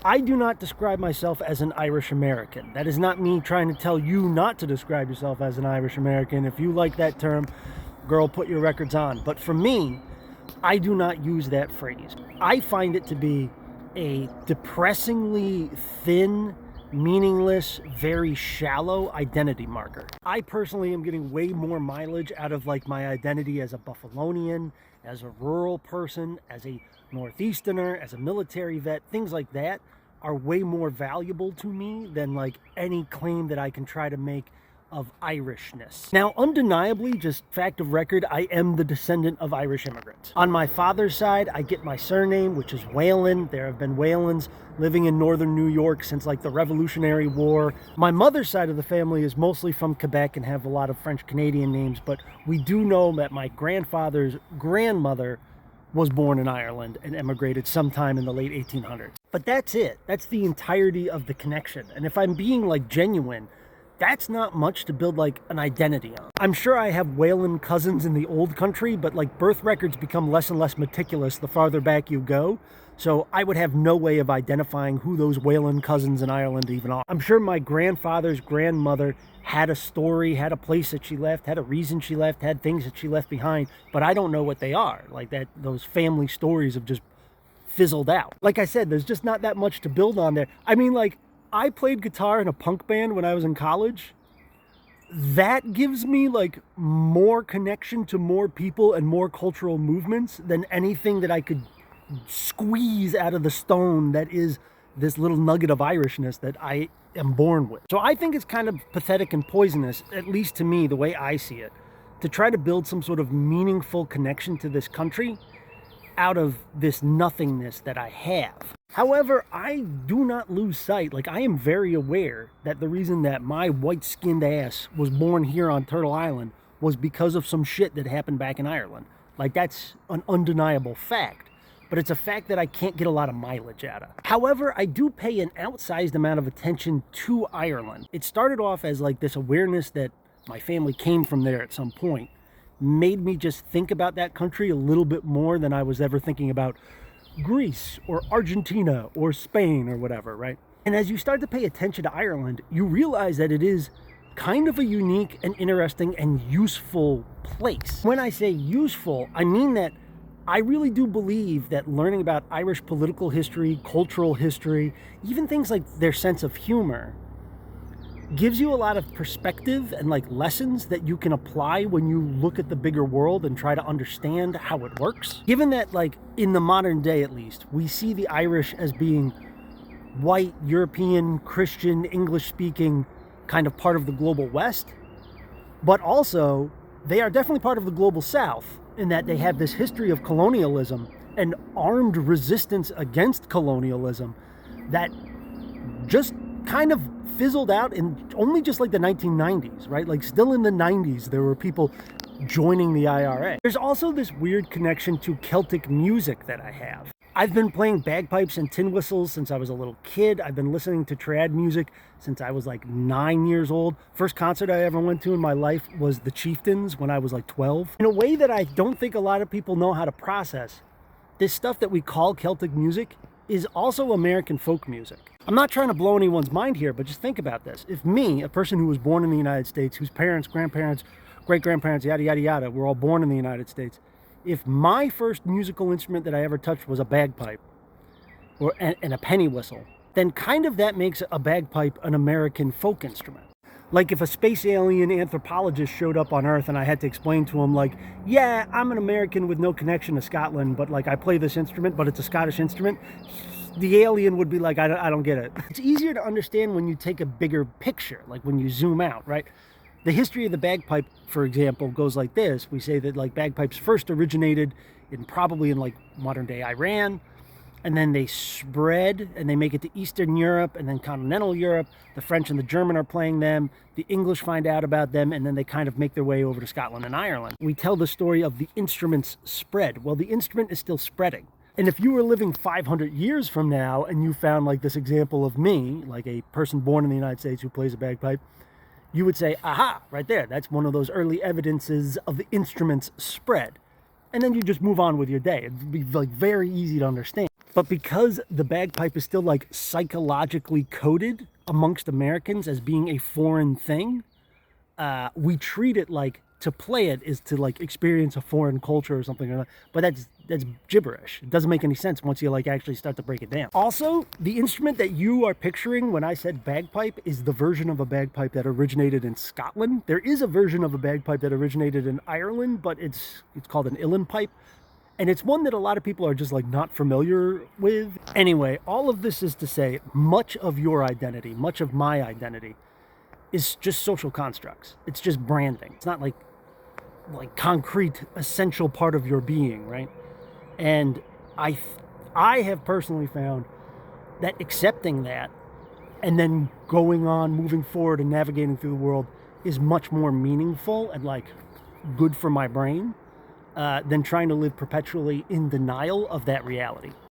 I do not describe myself as an Irish American. That is not me trying to tell you not to describe yourself as an Irish American. If you like that term, girl, put your records on. But for me, I do not use that phrase. I find it to be a depressingly thin, meaningless, very shallow identity marker. I personally am getting way more mileage out of like my identity as a Buffalonian, as a rural person, as a Northeasterner, as a military vet. Things like that are way more valuable to me than like any claim that I can try to make of Irishness. Now, undeniably, just fact of record, I am the descendant of Irish immigrants. On my father's side, I get my surname, which is Whalen. There have been Whalens living in northern New York since like the Revolutionary War. My mother's side of the family is mostly from Quebec and have a lot of French-Canadian names, but we do know that my grandfather's grandmother was born in Ireland and emigrated sometime in the late 1800s. But that's it. That's the entirety of the connection. And if I'm being like genuine, that's not much to build like an identity on. I'm sure I have Whalen cousins in the old country, but like birth records become less and less meticulous the farther back you go. So I would have no way of identifying who those Whalen cousins in Ireland even are. I'm sure my grandfather's grandmother had a story, had a place that she left, had a reason she left, had things that she left behind, but I don't know what they are. Like that, those family stories have just fizzled out. Like I said, there's just not that much to build on there. I mean, like, I played guitar in a punk band when I was in college. That gives me like more connection to more people and more cultural movements than anything that I could squeeze out of the stone that is this little nugget of Irishness that I am born with. So I think it's kind of pathetic and poisonous, at least to me, the way I see it, to try to build some sort of meaningful connection to this country out of this nothingness that I have. However, I do not lose sight. Like, I am very aware that the reason that my white-skinned ass was born here on Turtle Island was because of some shit that happened back in Ireland. Like, that's an undeniable fact. But it's a fact that I can't get a lot of mileage out of. However, I do pay an outsized amount of attention to Ireland. It started off as like this awareness that my family came from there at some point, made me just think about that country a little bit more than I was ever thinking about Greece or Argentina or Spain or whatever, right? And as you start to pay attention to Ireland, you realize that it is kind of a unique and interesting and useful place. When I say useful, I mean that I really do believe that learning about Irish political history, cultural history, even things like their sense of humor, gives you a lot of perspective and like lessons that you can apply when you look at the bigger world and try to understand how it works. Given that, like, in the modern day at least, we see the Irish as being white, European, Christian, English-speaking, kind of part of the global West, but also they are definitely part of the global South in that they have this history of colonialism and armed resistance against colonialism that just kind of fizzled out in only just like the 1990s, right? Like still in the 90s, there were people joining the IRA. There's also this weird connection to Celtic music that I have. I've been playing bagpipes and tin whistles since I was a little kid. I've been listening to trad music since I was like 9 years old. First concert I ever went to in my life was the Chieftains when I was like 12. In a way that I don't think a lot of people know how to process, this stuff that we call Celtic music is also American folk music. I'm not trying to blow anyone's mind here, but just think about this. If me, a person who was born in the United States, whose parents, grandparents, great-grandparents, yada, yada, yada, were all born in the United States, if my first musical instrument that I ever touched was a bagpipe and a penny whistle, then kind of that makes a bagpipe an American folk instrument. Like if a space alien anthropologist showed up on Earth and I had to explain to him like, yeah, I'm an American with no connection to Scotland, but like I play this instrument, but it's a Scottish instrument, the alien would be like, I don't get it. It's easier to understand when you take a bigger picture, like when you zoom out, right? The history of the bagpipe, for example, goes like this. We say that like bagpipes first originated probably in like modern day Iran, and then they spread and they make it to Eastern Europe and then continental Europe. The French and the German are playing them. The English find out about them, and then they kind of make their way over to Scotland and Ireland. We tell the story of the instrument's spread. Well, the instrument is still spreading. And if you were living 500 years from now and you found like this example of me, like a person born in the United States who plays a bagpipe, you would say, aha, right there, that's one of those early evidences of the instrument's spread. And then you just move on with your day. It'd be like very easy to understand. But because the bagpipe is still like psychologically coded amongst Americans as being a foreign thing, we treat it like to play it is to like experience a foreign culture or something like that. But that's gibberish. It doesn't make any sense once you like actually start to break it down. Also, the instrument that you are picturing when I said bagpipe is the version of a bagpipe that originated in Scotland. There is a version of a bagpipe that originated in Ireland, but it's called an uilleann pipe. And it's one that a lot of people are just like not familiar with. Anyway, all of this is to say much of your identity, much of my identity is just social constructs. It's just branding. It's not like concrete, essential part of your being, right? And I have personally found that accepting that and then going on, moving forward and navigating through the world is much more meaningful and like good for my brain than trying to live perpetually in denial of that reality.